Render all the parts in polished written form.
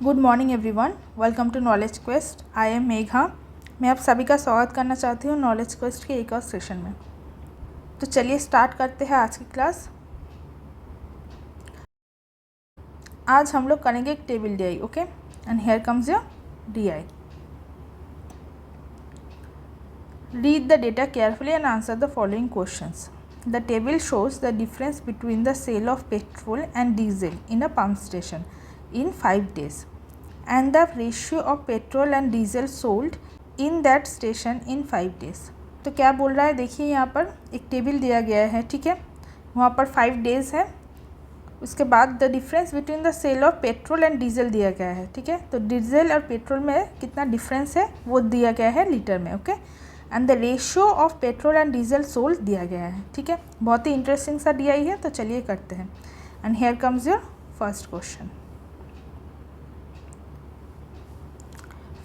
Good morning everyone, welcome to knowledge quest. I am Megha. मैं आप सभी का स्वागत करना चाहती हूँ नॉलेज क्वेस्ट के एक और सेशन में। तो चलिए स्टार्ट करते हैं आज की क्लास। आज हम लोग करेंगे एक table D I. Okay, and here comes your D I. Read the data carefully and answer the following questions. The table shows the difference between the sale of petrol and diesel in a pump station in 5 days and the ratio of petrol and diesel sold in that station in 5 days। तो क्या बोल रहा है, देखिए यहाँ पर एक table दिया गया है, ठीक है। वहाँ पर 5 डेज़ है। उसके बाद the difference between the sale of petrol and diesel दिया गया है, ठीक है। तो डीजल और पेट्रोल में कितना डिफरेंस है वो दिया गया है लीटर में। Okay, and the ratio of petrol and diesel sold दिया गया है, ठीक है। बहुत ही इंटरेस्टिंग सा दिया ही है, तो चलिए करते हैं। And here comes your first question.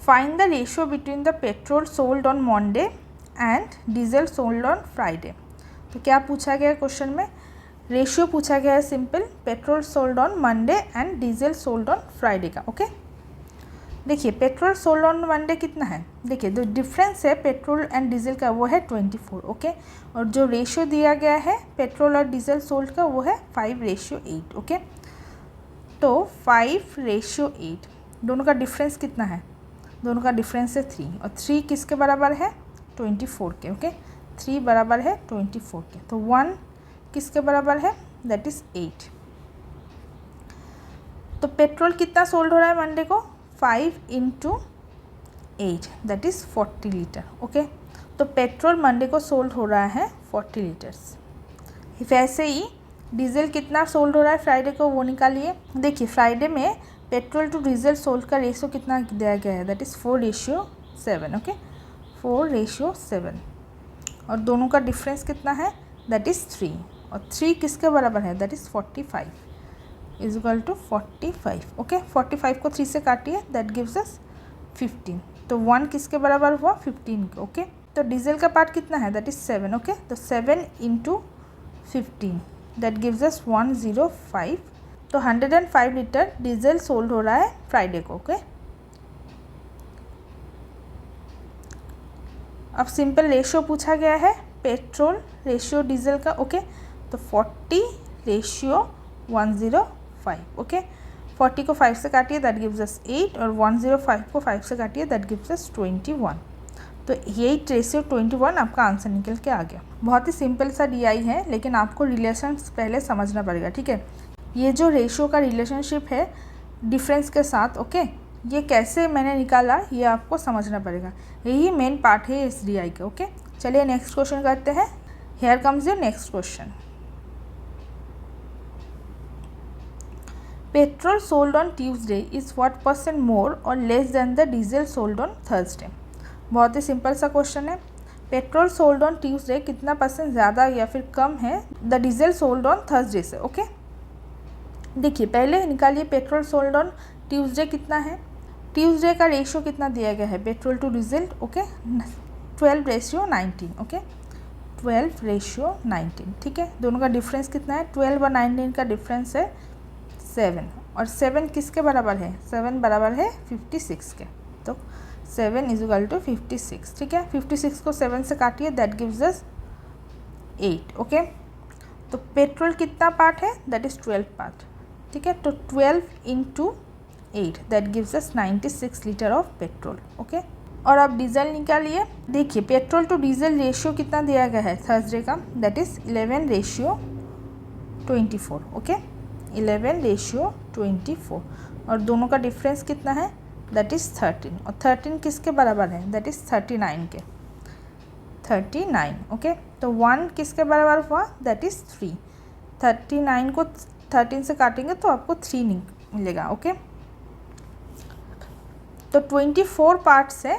Find the ratio between the petrol sold on Monday and diesel sold on Friday। तो क्या पूछा गया है क्वेश्चन में? रेशियो पूछा गया है simple, petrol sold on Monday and diesel sold on Friday का। ओके, देखिए पेट्रोल सोल्ड ऑन मंडे कितना है, देखिए जो डिफरेंस है पेट्रोल एंड डीजल का वो है 24। ओके, और जो रेशियो दिया गया है पेट्रोल और डीजल सोल्ड का वो है 5:8। ओके, तो 5:8, दोनों का डिफरेंस कितना है? दोनों का डिफरेंस है 3, और 3 किसके बराबर है? 24 के। ओके, 3 बराबर है 24 के, तो 1 किसके बराबर है? That is 8। तो पेट्रोल कितना सोल्ड हो रहा है मंडे को? 5 × 8 दैट इज़ 40 लीटर। ओके, तो पेट्रोल मंडे को सोल्ड हो रहा है 40 लीटर्स। वैसे ही डीजल कितना सोल्ड हो रहा है फ्राइडे को, वो निकालिए। देखिए फ्राइडे में पेट्रोल टू डीजल सोल्ड का रेशियो कितना दिया गया है? That is 4:7। ओके, 4:7, और दोनों का डिफरेंस कितना है? दैट इज़ 3, और 3 किसके बराबर है? That is 45 equal to 45। Okay, 45 को 3 से काटिए, दैट गिव्स अस 15। तो 1 किसके बराबर हुआ? 15 के। ओके, तो डीजल का पार्ट कितना है? That is 7। ओके, तो 7 × 15 दैट गिव्स अस 105। तो 105 लीटर डीजल सोल्ड हो रहा है फ्राइडे को। ओके, अब सिंपल रेशियो पूछा गया है पेट्रोल रेशियो डीजल का। ओके, तो 40:105। ओके, 40 को 5 से काटिए, दैट गिव्स अस 8, और 105 को 5 से काटिए, दैट गिव्स अस 21। तो 8:21 आपका आंसर निकल के आ गया। बहुत ही सिंपल सा DI है, लेकिन आपको रिलेशंस पहले समझना पड़ेगा, ठीक है। ये जो रेशियो का रिलेशनशिप है डिफरेंस के साथ, ओके, ये कैसे मैंने निकाला ये आपको समझना पड़ेगा। यही मेन पार्ट है इस DI का। ओके, चलिए नेक्स्ट क्वेश्चन करते हैं। Here comes your next question. Petrol sold on Tuesday is what % मोर और less than the diesel sold on Thursday. बहुत ही सिंपल सा क्वेश्चन है। पेट्रोल सोल्ड ऑन ट्यूसडे कितना % ज़्यादा या फिर कम है the diesel sold on Thursday से। ओके, देखिए पहले निकालिए पेट्रोल सोल्ड ऑन ट्यूसडे कितना है। ट्यूसडे का रेशियो कितना दिया गया है petrol to diesel? Okay, 12:19। Okay, 12:19, ठीक है। दोनों का डिफरेंस कितना है? 12 और 19 का डिफरेंस है 7, और 7 किसके बराबर है? 7 बराबर है 56 के। तो 7 = 56, ठीक है। 56 को 7 से काटिए, दैट गिव्स अस 8। ओके, तो पेट्रोल कितना पार्ट है? दैट इज़ 12 पार्ट, ठीक है। तो 12 × 8 that gives us 96 litre of petrol. Okay, और अब डीजल निकालिए। देखिए पेट्रोल टू डीजल रेशियो कितना दिया गया है थर्सडे का? That is 11:24। ओके, 11:24, और दोनों का डिफरेंस कितना है? दैट इज़ 13, और 13 किसके बराबर है? दैट इज़ 39 के। 39। ओके, तो 1 किसके बराबर हुआ? That is 3। 39 को 13 से काटेंगे तो आपको 3 मिलेगा। ओके, तो 24 पार्ट्स है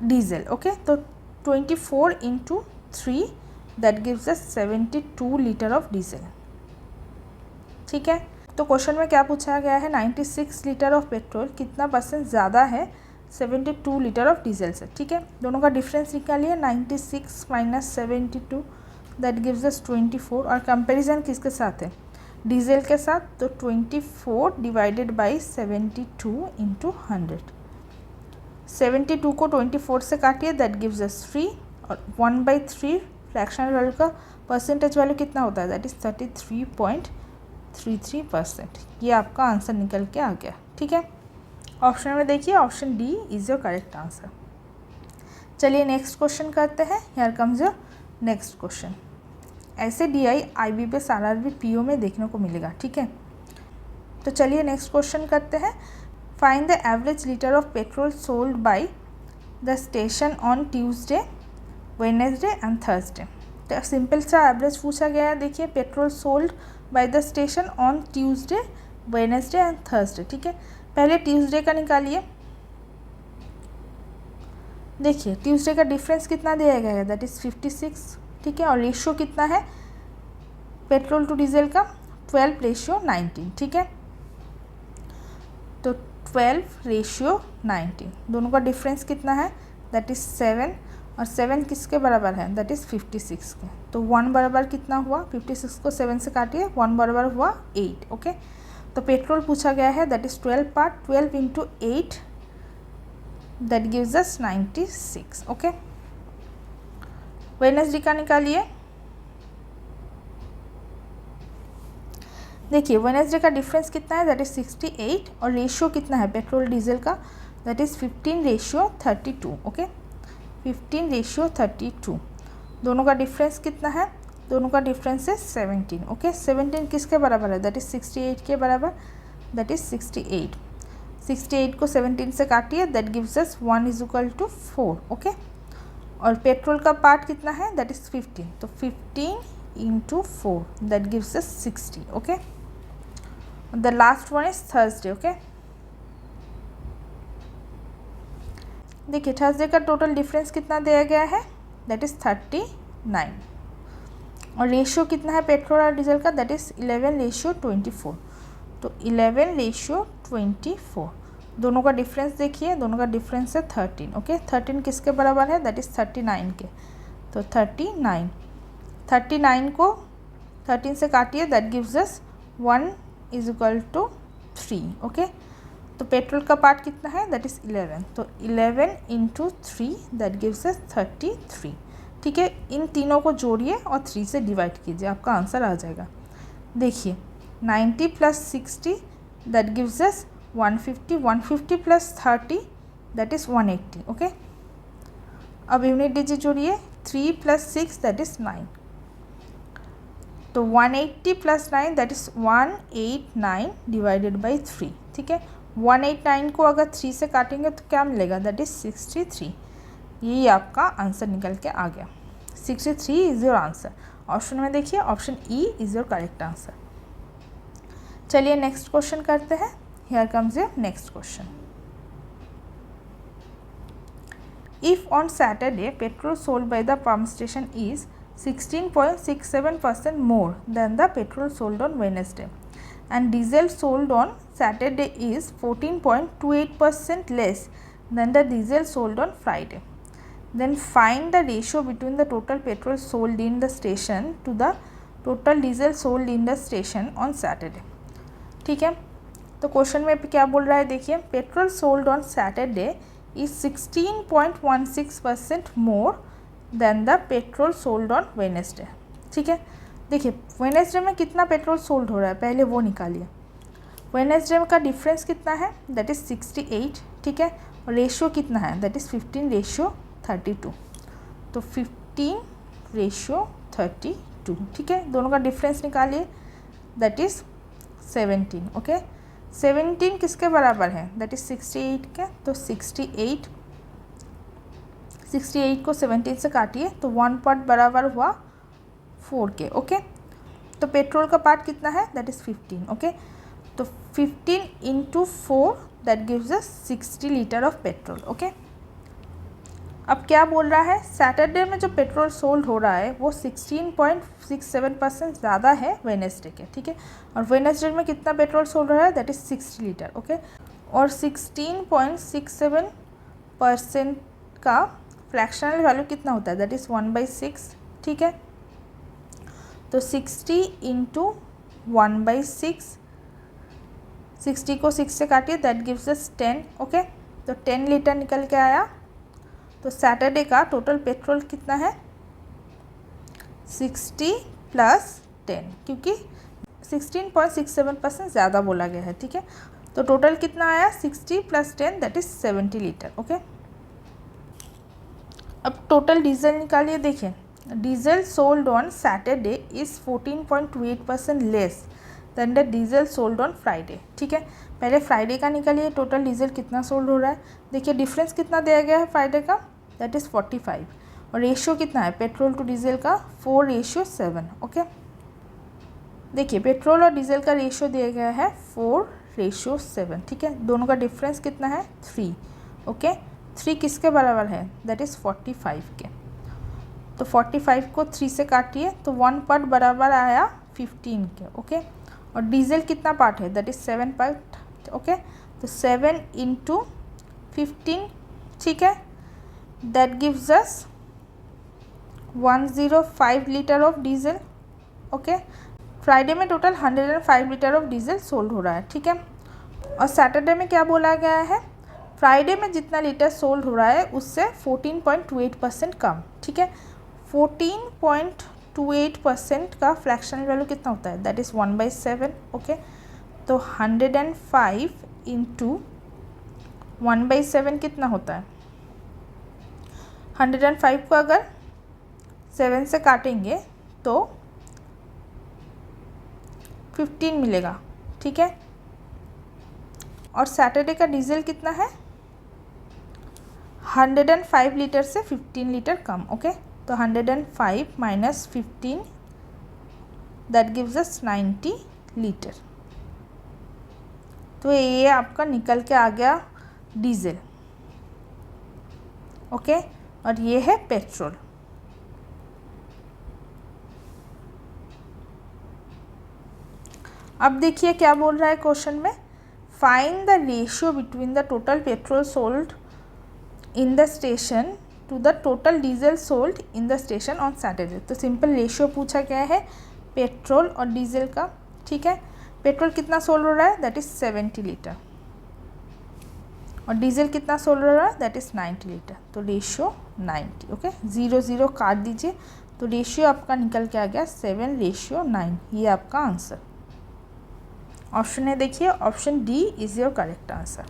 डीजल। ओके, तो 24 × 3 that gives us 72 litre of diesel, ठीक है। तो क्वेश्चन में क्या पूछा गया है? 96 लीटर ऑफ पेट्रोल कितना % ज़्यादा है 72 लीटर ऑफ डीजल से, ठीक है। दोनों का डिफरेंस निकालिए। 96 - 72 दैट गिव्स अस 24, और कंपैरिजन किसके साथ है? डीजल के साथ, तो 24 डिवाइडेड बाई 72 इंटू 100। 72 को 24 से काटिए, दैट गिव्स अस 3, और 1/3 फ्रैक्शनल वैल्यू का परसेंटेज वैल्यू कितना होता है, दैट इज़ 33.33%। ये आपका आंसर निकल के आ गया। ठीक है, ऑप्शन में देखिए, option D is your correct answer. चलिए नेक्स्ट क्वेश्चन करते हैं। Here comes your next question. ऐसे DI IBPS RRB PO में देखने को मिलेगा। ठीक है, तो चलिए नेक्स्ट क्वेश्चन करते हैं। Find the average litre of petrol sold by the station on Tuesday, Wednesday and Thursday. तो सिंपल सा एवरेज पूछा गया है। देखिए, petrol sold by the station on Tuesday, Wednesday and Thursday. ठीक है, पहले ट्यूसडे का निकालिए। देखिए, ट्यूसडे का डिफरेंस कितना दिया गया है, दैट इज़ 56। ठीक है, और रेशियो कितना है पेट्रोल टू डीजल का, 12:19। ठीक है, तो 12:19, दोनों का डिफरेंस कितना है, दैट इज़ 7, और 7 किसके बराबर है, दैट इज़ 56 के। तो 1 बराबर कितना हुआ, 56 को 7 से काटिए, 1 बराबर हुआ 8। ओके, तो पेट्रोल पूछा गया है, that is 12 part, 12 into 8, that gives us 96। Okay, Wednesday का निकालिए। देखिए, वेडनेसडे का डिफरेंस कितना है, दैट इज़ 68, और रेशियो कितना है पेट्रोल डीजल का, दैट इज़ 15:32। ओके, 15:32, दोनों का डिफरेंस कितना है, दोनों का डिफरेंस है 17। ओके, 17 किसके बराबर है, दैट इज़ 68 के बराबर, दैट इज़ 68। 68 को 17 से काटिए, दैट गिव्स अस 1=4। ओके, और पेट्रोल का पार्ट कितना है, दैट इज़ 15, तो 15 into 4, that gives us 60। Okay, the last one is Thursday. Okay, देखिए थर्सडे का टोटल डिफरेंस कितना दिया गया है, दैट इज़ 39, और रेशियो कितना है पेट्रोल और डीजल का, दैट इज़ 11:24। तो 11:24, दोनों का डिफरेंस देखिए, दोनों का डिफरेंस है 13। ओके, 13 किसके बराबर है, दैट इज़ 39 के, तो 39 को 13 से काटिए, दैट गिव्स अस 1=3। ओके, तो पेट्रोल का पार्ट कितना है, दैट इज़ 11, तो 11 इंटू 3, दैट गिव्स अस 33। ठीक है, इन तीनों को जोड़िए और 3 से डिवाइड कीजिए, आपका आंसर आ जाएगा। देखिए, 90 + 60, that gives us 150, 150 + 30, that is 180। Okay, अब यूनिट डिजिट जोड़िए, 3 + 6, दैट इज़ 9, तो 180 + 9, दैट इज़ 189 डिवाइडेड बाई 3। ठीक है, 189 को अगर 3 से काटेंगे तो क्या मिलेगा, दैट इज़ 63। यही आपका आंसर निकल के आ गया, 63 इज़ योर आंसर। ऑप्शन में देखिए, option E is your correct answer. चलिए नेक्स्ट क्वेश्चन करते हैं। Here comes your next question. If on Saturday petrol sold by the pump station is 16.67% more than the petrol sold on Wednesday, and diesel sold on Saturday is 14.28% less than the diesel sold on Friday, then find the ratio between the total petrol sold in the station to the total diesel sold in the station on Saturday। ठीक है, तो question में क्या बोल रहा है, देखिए, petrol sold on Saturday is 16.16% more than the petrol sold on Wednesday. ठीक है, देखिए वेडनेसडे में कितना पेट्रोल सोल्ड हो रहा है, पहले वो निकालिए। वेडनेसडे का डिफरेंस कितना है, दैट इज़ 68। ठीक है, और रेशियो कितना है, दैट इज़ 15:32, तो 15:32। ठीक है, दोनों का डिफरेंस निकालिए, दैट इज़ 17। ओके, 17 किसके बराबर है, दैट इज़ 68 के, तो 68 को 17 से काटिए, तो 1 पार्ट बराबर हुआ 4 के। ओके, तो पेट्रोल का पार्ट कितना है, दैट इज़ 15। ओके, तो 15 into 4, that gives us 60 litre of petrol. Okay, अब क्या बोल रहा है, सैटरडे में जो पेट्रोल सोल्ड हो रहा है वो 16.67% ज़्यादा है वेडनेसडे के। ठीक है, और वेडनेसडे में कितना पेट्रोल सोल्ड हो रहा है, दैट इज़ 60 लीटर। ओके, और 16.67% का फ्रैक्शनल वैल्यू कितना होता है, दैट इज़ 1/6। ठीक है, तो 60 इंटू 1/6, 60 को 6 से काटिए, दैट गिव्स अस 10। ओके, तो 10 लीटर निकल के आया। तो सैटरडे का टोटल पेट्रोल कितना है? 60 + 10, क्योंकि 16.67% ज़्यादा बोला गया है। ठीक है, तो टोटल कितना आया? 60 + 10 दैट इज़ 70 लीटर। ओके, अब टोटल डीजल निकालिए। देखिए, diesel sold on Saturday is 14.28% less than the diesel sold on Friday. ठीक है, पहले फ्राइडे का निकालिए, टोटल डीजल कितना सोल्ड हो रहा है। देखिए डिफरेंस कितना दिया गया है फ्राइडे का, दैट इज़ 45, और रेशियो कितना है पेट्रोल टू डीजल का? 4:7। ओके, देखिए पेट्रोल और डीजल का रेशियो दिया गया है 4:7। ठीक है, दोनों का डिफरेंस कितना है? 3। ओके, 3 किसके बराबर है? दैट इज़ 45 के। तो 45 को 3 से काटिए, तो 1 पार्ट बराबर आया 15 के। ओके, और डीजल कितना पार्ट है? That is 7 part. ओके, तो 7 × 15, ठीक है, that gives us 105 litre of diesel. Okay, Friday में total 105 litre of diesel sold हो रहा है। ठीक है, और सैटरडे में क्या बोला गया है? फ्राइडे में जितना लीटर सोल्ड हो रहा है उससे 14.28% कम। ठीक है, 14.28% का फ्रैक्शनल वैल्यू कितना होता है? That is 1/7। ओके, तो 105 × 1/7 कितना होता है? 105 को अगर 7 से काटेंगे तो 15 मिलेगा। ठीक है, और सैटरडे का डीजल कितना है? 105 लीटर से 15 लीटर कम। ओके, तो 105 - 15 दैट गिव्स अस 90 लीटर। तो ये आपका निकल के आ गया डीजल। ओके, और ये है पेट्रोल। अब देखिए क्या बोल रहा है क्वेश्चन में, find the ratio between the total petrol sold in the station to the total diesel sold in the station on Saturday. तो सिंपल रेशियो पूछा गया है पेट्रोल और डीजल का। ठीक है, पेट्रोल कितना सोल्ड हो रहा है? दैट इज़ 70 लीटर, और डीजल कितना सोल्ड हो रहा है? That is 90 litre. तो रेशियो 90। ओके, 0 0 काट दीजिए, तो रेशियो आपका निकल के आ गया 7:9। ये आपका आंसर ऑप्शन है। देखिए option D is your correct answer.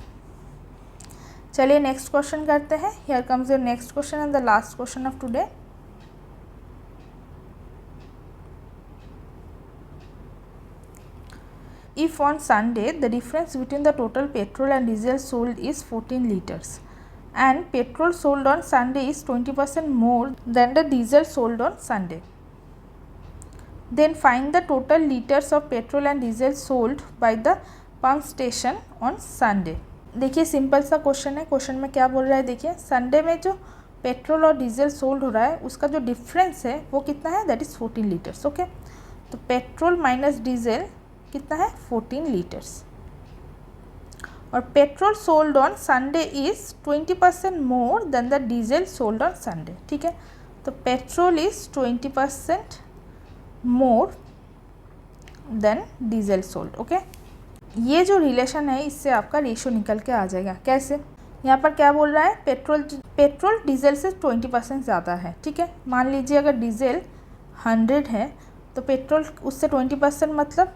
चलिए नेक्स्ट क्वेश्चन करते हैं। Here comes your next question and the last question of today. If on Sunday the difference between the total petrol and diesel sold is 14 liters and petrol sold on Sunday is 20% more than the diesel sold on Sunday, then find the total liters of petrol and diesel sold by the pump station on Sunday। देखिए simple सा question है। Question में क्या बोल रहा है? देखिए Sunday में जो पेट्रोल और डीजल सोल्ड हो रहा है उसका जो डिफरेंस है वो कितना है? That is 14 litres. ओके, तो पेट्रोल माइनस डीजल कितना है? 14 लीटर्स, और petrol sold on Sunday is 20% more than the diesel sold on Sunday. ठीक है, तो petrol is 20% more than diesel sold. Okay, ये जो रिलेशन है इससे आपका रेशियो निकल के आ जाएगा। कैसे? यहाँ पर क्या बोल रहा है? पेट्रोल डीजल से 20% ज़्यादा है। ठीक है, मान लीजिए अगर डीजल 100 है तो पेट्रोल उससे 20% मतलब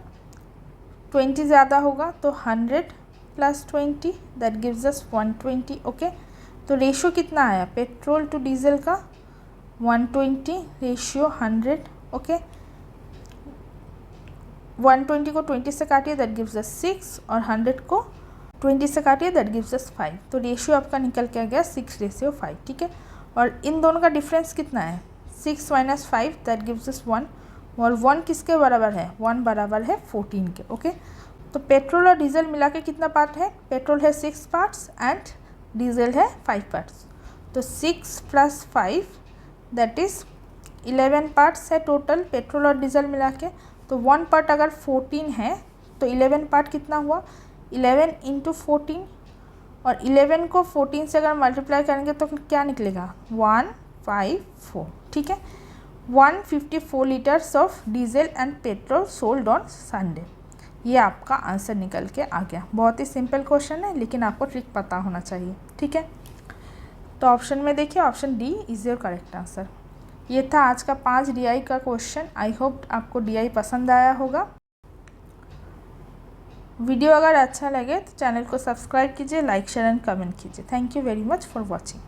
20 ज़्यादा होगा, तो 100 + 20 दैट गिव्स अस 120। ओके, तो रेशियो कितना आया पेट्रोल टू डीजल का? 120 रेशियो 100। ओके, 120 को 20 से काटिए दैट गिव्स अस 6, और 100 को 20 से काटिए दैट गिव्स अस 5। तो रेशियो आपका निकल के आ गया 6:5। ठीक है, और इन दोनों का डिफरेंस कितना है? 6 - 5 दैट गिव्स अस 1, और 1 किसके बराबर है? 1 बराबर है 14 के। ओके, तो पेट्रोल और डीजल मिला के कितना पार्ट है? पेट्रोल है 6 पार्ट्स एंड डीजल है 5 पार्ट्स। तो 6 + 5 दैट इज़ 11 पार्ट्स है टोटल पेट्रोल और डीजल मिला के। तो 1 पार्ट अगर 14 है तो 11 पार्ट कितना हुआ? 11 × 14, और 11 को 14 से अगर मल्टीप्लाई करेंगे तो क्या निकलेगा? 154। ठीक है, 154 litres of diesel and petrol sold on Sunday. ये आपका आंसर निकल के आ गया। बहुत ही सिंपल क्वेश्चन है, लेकिन आपको ट्रिक पता होना चाहिए, ठीक है। तो ऑप्शन में देखिए, option D is your correct answer. ये था आज का 5 DI का क्वेश्चन। आई होप आपको DI पसंद आया होगा। वीडियो अगर अच्छा लगे तो चैनल को सब्सक्राइब कीजिए, लाइक शेयर एंड कमेंट कीजिए। Thank you very much for watching.